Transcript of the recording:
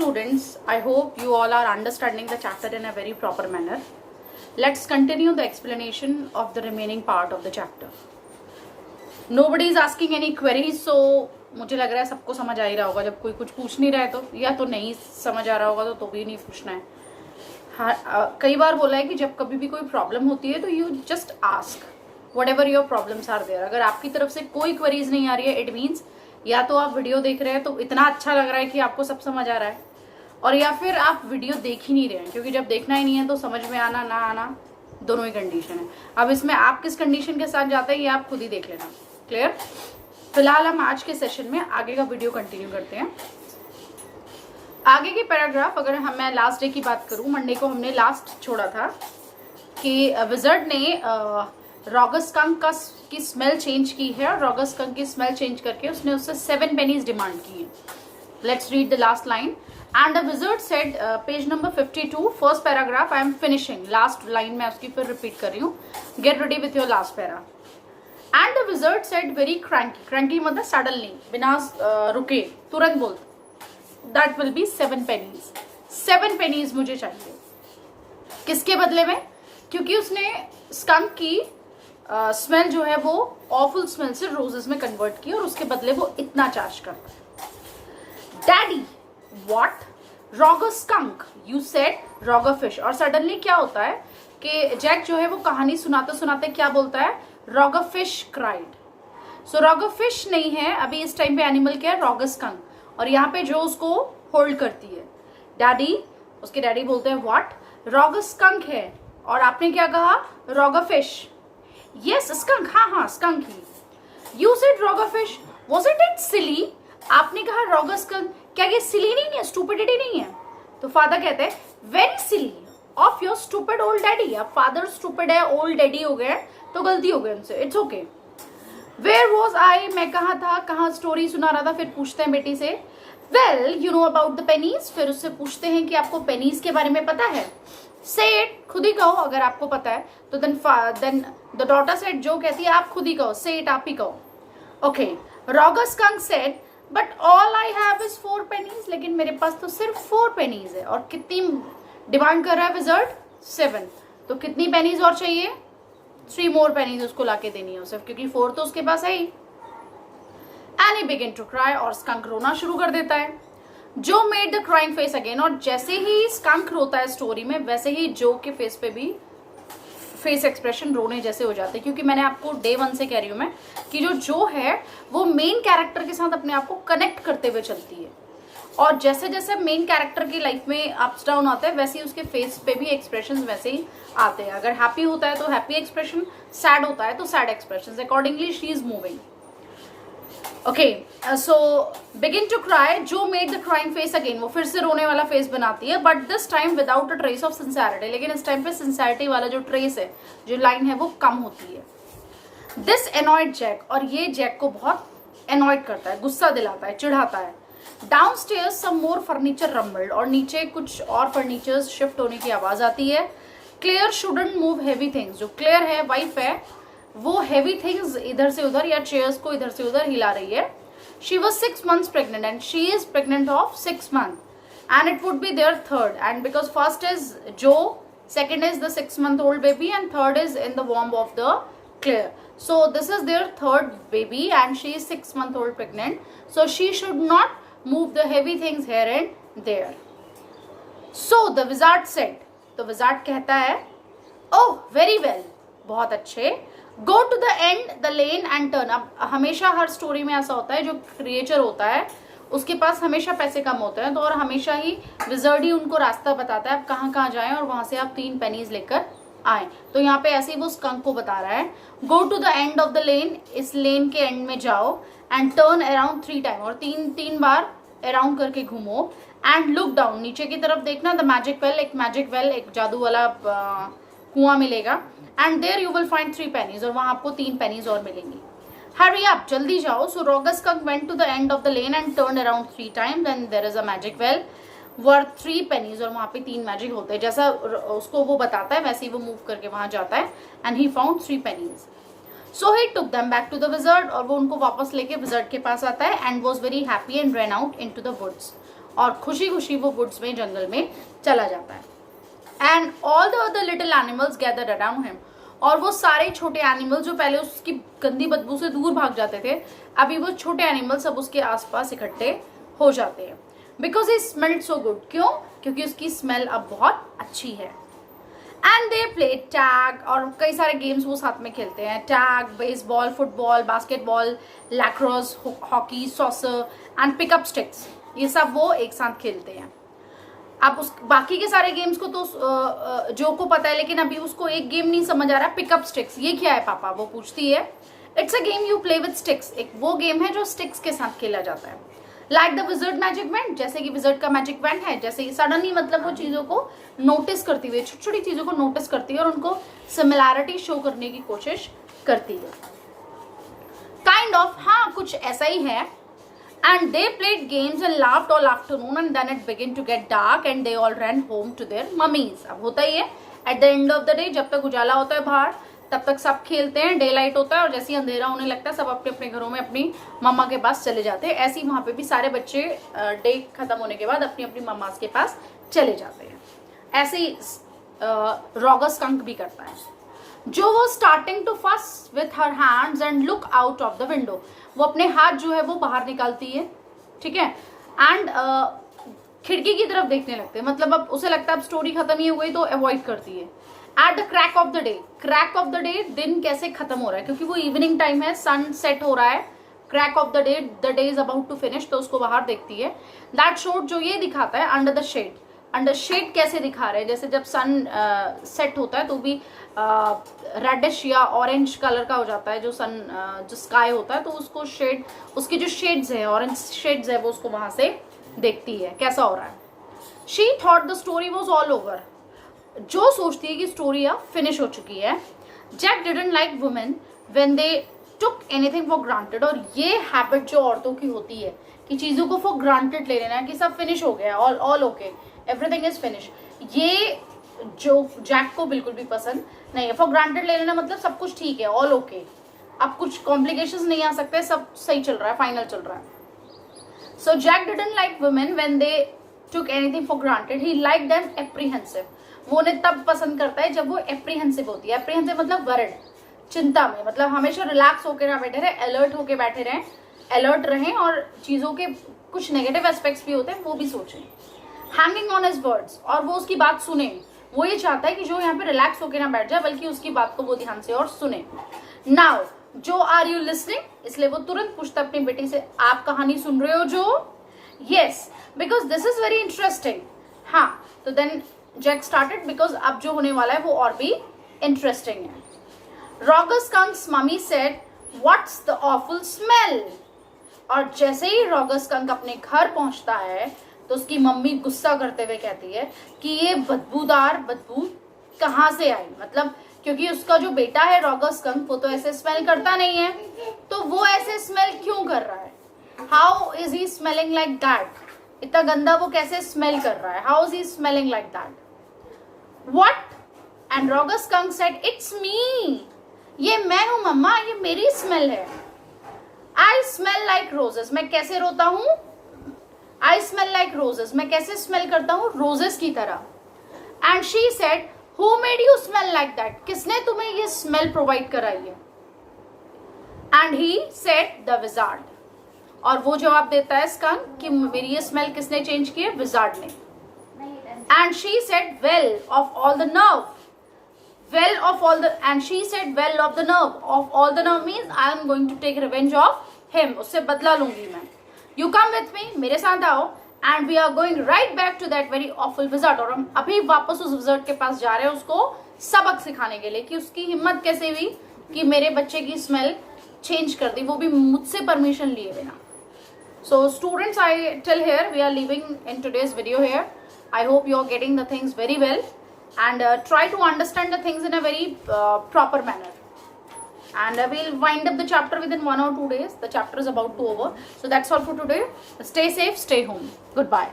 students, I hope you all are understanding the chapter in a very proper manner. Let's continue the explanation of the remaining part of the chapter. Nobody is asking any queries, so मुझे लग रहा है सबको समझ आ ही रहा होगा. जब कोई कुछ पूछ नहीं रहा है तो, या तो नहीं समझ आ रहा होगा तो भी नहीं पूछना है. हाँ, कई बार बोला है कि जब कभी भी कोई प्रॉब्लम होती है तो you just ask whatever your problems are there. अगर आपकी तरफ से कोई क्वेरीज नहीं आ रही है, इट मीन्स या तो आप वीडियो देख रहे हैं तो इतना अच्छा लग रहा है कि आपको सब समझ आ रहा है, और या फिर आप वीडियो देख ही नहीं रहे हैं, क्योंकि जब देखना ही नहीं है तो समझ में आना ना आना दोनों ही कंडीशन है. अब इसमें आप किस कंडीशन के साथ जाते हैं ये आप खुद ही देख लेना. क्लियर? फिलहाल हम आज के सेशन में आगे का वीडियो कंटिन्यू करते हैं. आगे के पैराग्राफ, अगर मैं लास्ट डे की बात करूं, मंडे को हमने लास्ट छोड़ा था कि विजर्ड ने रॉगस स्कंक की स्मेल चेंज की है, और रॉगस स्कंक की स्मेल चेंज करके उसने उससे 7 पेनीज डिमांड की है. Let's read the last line. And the wizard said, page number 52, first paragraph. I am finishing. Last line में उसकी फिर रिपीट कर रही हूँ. Get ready with your last para. And the wizard said very cranky. Cranky मतलब suddenly, बिना रुके तुरंत बोल, that will be 7 pennies. 7 pennies मुझे चाहिए. किसके बदले में? क्योंकि उसने स्कंक की स्मेल जो है वो ऑफुल स्मेल से रोजेस में कन्वर्ट की, और उसके बदले वो इतना चार्ज करता है. Daddy, what? Roger skunk, you said Roger fish. और सडनली क्या होता है कि जैक जो है वो कहानी सुनाते सुनाते क्या बोलता है? Roger fish cried. So Roger fish नहीं है अभी इस टाइम पे, एनिमल क्या है? Roger skunk. और यहाँ पे जो उसको होल्ड करती है डैडी, उसके डैडी बोलते हैं व्हाट? रॉगर स्कंक है. और आपने क्या कहा? Roger fish. Yes, skunk. हाँ skunk he. You said rogger fish. Wasn't it silly? आपने कहा rogger skunk. क्या ये silly नहीं है? Stupidity नहीं है? तो father कहते हैं very silly of your stupid old daddy. अब father stupid है, old daddy हो गए, तो गलती हो गई उनसे. It's okay. Where was I? मैं कहाँ था? कहाँ स्टोरी सुना रहा था? फिर पूछते हैं बेटी से. Well, you know about the pennies. फिर उससे पूछते हैं कि आपको pennies के बारे में पता है? Say it. खुद ही कहो अगर आपको पता है तो. then the daughter said, जो कहती है आप खुद ही कहो. Say it, आप ही कहो. Okay. Rogger skunk said, but all I have is 4 pennies. लेकिन मेरे पास तो सिर्फ 4 pennies है. और कितनी डिमांड कर रहा है विजर्ड? 7. तो कितनी pennies और चाहिए? 3 more pennies उसको लाके देनी है उसे, क्योंकि 4 तो उसके पास है ही. And he began to cry. और skunk रोना शुरू कर देता है. जो made the crying face again. और जैसे ही स्कंक रोता है स्टोरी में, वैसे ही जो के फेस पे भी फेस एक्सप्रेशन रोने जैसे हो जाते हैं. क्योंकि मैंने आपको डे 1 से कह रही हूँ मैं कि जो है वो मेन कैरेक्टर के साथ अपने आप को कनेक्ट करते हुए चलती है, और जैसे जैसे मेन कैरेक्टर की लाइफ में अप्स डाउन आते हैं वैसे ही उसके फेस पे भी एक्सप्रेशन वैसे ही आते हैं. अगर हैप्पी होता है तो हैप्पी एक्सप्रेशन, सैड होता है तो sad expression. Accordingly she is moving. Okay, so begin to cry. जो made the crying face again, वो फिर से रोने वाला फेस बनाती है, but this time without a trace of sincerity. लेकिन इस टाइम पे सिंसियरिटी वाला जो ट्रेस है, जो लाइन है, वो कम होती है. This annoyed Jack. और ये जैक को बहुत एनॉयड करता है, गुस्सा दिलाता है, चिढ़ाता है. डाउन स्टेयर्स सम मोर फर्नीचर रम्बल्ड. और नीचे कुछ और फर्नीचर शिफ्ट होने की आवाज आती है. Claire shouldn't move heavy things. जो क्लेयर है, वाइफ है, वो हैवी थिंग्स इधर से उधर या चेयर्स को इधर से उधर हिला रही है. She was 6 months pregnant and she is pregnant of 6 months, and it would be their third. And because first is Joe, second is the 6 month old baby, and third is in the womb of the Claire. So this is their third baby and she is 6 month old pregnant. So she should not move the heavy things here and there. So the wizard said. तो wizard कहता है, oh very well, बहुत अच्छे. Go to the end the lane and turn. अब हमेशा हर story में ऐसा होता है, जो क्रिएचर होता है उसके पास हमेशा पैसे कम होते हैं, तो और हमेशा ही विजर्ड ही उनको रास्ता बताता है आप कहाँ कहाँ जाएं, और वहां से आप 3 पेनीज लेकर आए. तो यहाँ पे ऐसे ही वो स्कंक को बता रहा है. Go to the end of the lane. इस लेन के एंड में जाओ. And turn around 3 times. और तीन बार अराउंड करके घूमो. And look down. नीचे की तरफ देखना. The magic well. एक मैजिक वेल, एक जादू वाला कुआं मिलेगा. And there you will find 3 pennies. और वहां आपको 3 pennies और मिलेंगी. हरी अप, जल्दी जाओ. So Roger skunk went to the end of the lane and turn around 3 times. And there is a magic well worth 3 pennies. और वहां पे 3 मैजिक होते हैं. जैसा उसको वो बताता है वैसे ही वो मूव करके वहां जाता है. And he found 3 pennies. So he took them back to the wizard. और वो उनको वापस लेके विजर्ड के पास आता है. And was very happy and run out into the woods. और खुशी खुशी वो वुड्स में, जंगल में चला जाता है. And all the other little animals gathered around him. और वो सारे छोटे एनिमल्स जो पहले उसकी गंदी बदबू से दूर भाग जाते थे, अभी वो छोटे एनिमल्स अब उसके आसपास इकट्ठे हो जाते हैं. Because he smelled so good. क्यों? क्योंकि उसकी स्मेल अब बहुत अच्छी है. एंड दे प्ले टैग, और कई सारे गेम्स वो साथ में खेलते हैं. Tag, baseball, football, basketball, lacrosse, hockey, saucer and pickup sticks. ये सब वो एक साथ खेलते हैं. आप उस बाकी के सारे गेम्स को तो जो को पता है, लेकिन अभी उसको एक गेम नहीं समझ आ रहा. पिकअप स्टिक्स, ये क्या है पापा? वो पूछती है. It's a game you play with sticks. एक वो गेम है जो स्टिक्स के साथ खेला जाता है. Like the wizard magic band, जैसे कि विजर्ड का मैजिक बैंड है. जैसे सडनली मतलब वो चीजों को नोटिस करती हुई, छोटी छोटी चीजों को नोटिस करती है और उनको सिमिलैरिटी शो करने की कोशिश करती है. काइंड ऑफ, हाँ कुछ ऐसा ही है. And they played games and laughed all afternoon, and then it began to get dark and they all ran home to their mummies. अब होता ही है at the end of the day, जब तक उजाला होता है बाहर तब तक सब खेलते हैं, डे लाइट होता है, और जैसे ही अंधेरा होने लगता है सब अपने अपने घरों में अपनी मम्मा के पास चले जाते हैं. ऐसे ही वहाँ पे भी सारे बच्चे डे खत्म होने के बाद अपनी अपनी मम्मा के पास चले जाते हैं. ऐसे ही रॉगर स्कंक भी करता है. जो वो स्टार्टिंग टू फस with her hands and look out of the window. वो अपने हाथ जो है वो बाहर निकालती है, ठीक है, एंड खिड़की की तरफ देखने लगते हैं. मतलब अब उसे लगता है अब स्टोरी खत्म ही हो गई, तो अवॉइड करती है. At the crack of the day, crack of the day, दिन कैसे खत्म हो रहा है, क्योंकि वो इवनिंग टाइम है, सन सेट हो रहा है. Crack of the day is about to finish, तो उसको बाहर देखती है. दैट शोड जो ये दिखाता है under the shade. Under shade कैसे दिखा रहे हैं, जैसे जब सन सेट होता है तो भी रेडिश या ऑरेंज कलर का हो जाता है जो सन जो स्काई होता है, तो उसको शेड, उसकी जो शेड्स है, ऑरेंज शेड्स है, वो उसको वहां से देखती है कैसा हो रहा है. She thought the story was all over. जो सोचती है कि स्टोरी अब फिनिश हो चुकी है. Jack didn't like women when they took anything for granted. और ये हैबिट जो औरतों की होती है कि चीजों को फॉर ग्रांटेड ले लेना, कि सब फिनिश हो गया, all okay, everything is finish, ये जो जैक को बिल्कुल भी पसंद नहीं है. फॉर ग्रांटेड ले लेना मतलब सब कुछ ठीक है, ऑल ओके, अब कुछ कॉम्प्लिकेशंस नहीं आ सकते, सब सही चल रहा है, फाइनल चल रहा है. So Jack didn't like women when they took anything for granted. He like them apprehensive. वो उन्हें तब पसंद करता है जब वो एप्रीहेंसिव होती है. एप्रीहेंसिव मतलब वरिड, चिंता में, मतलब हमेशा रिलैक्स होकर ना बैठे रहे, अलर्ट होके बैठे रहें, अलर्ट रहें, और चीजों के कुछ नेगेटिव एस्पेक्ट्स भी होते हैं वो भी सोचें. हैंगिंग ऑन हिज वर्ड्स, और वो उसकी बात सुने. वो ये चाहता है कि जो यहाँ पे रिलैक्स होकर ना बैठ जाए, बल्कि उसकी बात को वो ध्यान से और सुने. नाउ जो, आर यू लिसनिंग? इसलिए वो तुरंत पूछता अपनी बेटी से, आप कहानी सुन रहे हो जो? Yes, because this is very interesting. हाँ, तो देन जैक स्टार्टेड, बिकॉज अब जो होने वाला है वो और भी इंटरेस्टिंग है. Roger skunk's mummy said, what's the awful smell. और जैसे ही रॉगर स्कंक अपने घर पहुंचता है तो उसकी मम्मी गुस्सा करते हुए कहती है कि ये बदबूदार बदबू कहाँ से आई. मतलब क्योंकि उसका जो बेटा है रॉगर स्कंक, वो तो ऐसे स्मेल करता नहीं है, तो वो ऐसे स्मेल क्यों कर रहा है? How is he smelling like that? इतना गंदा वो कैसे स्मेल कर रहा है? How is he smelling like that? What? And Roger skunk said, it's me. ये मैं हूं मम्मा, ये मेरी स्मेल है. I smell like roses. मैं कैसे रोता हूं? I smell like roses. मैं कैसे स्मेल करता हूं? रोजेस की तरह. And she said, who made you smell like that? किसने तुम्हें ये स्मेल प्रोवाइड कराई है? And he said, the wizard. और वो जवाब देता है स्कंक कि मेरी ये स्मेल किसने चेंज की है? विजार्ड ने. And she said, well of all the nerve. Well of all the, and she said, well of the nerve. Of all the nerve means I am going to take revenge of him. उससे बदला लूंगी मैं. You come with me, मेरे साथ आओ, and we are going right back to that very awful wizard. और हम अभी वापस उस wizard के पास जा रहे हैं उसको सबक सिखाने के लिए कि उसकी हिम्मत कैसे हुई कि मेरे बच्चे की स्मेल चेंज कर दी, वो भी मुझसे परमिशन लिए बिना. So students, I till here we are leaving in today's video here. I hope you are getting the things very well. And try to understand the things in a very proper manner. And we'll wind up the chapter within 1 or 2 days. The chapter is about to over. So that's all for today. Stay safe, stay home. Goodbye.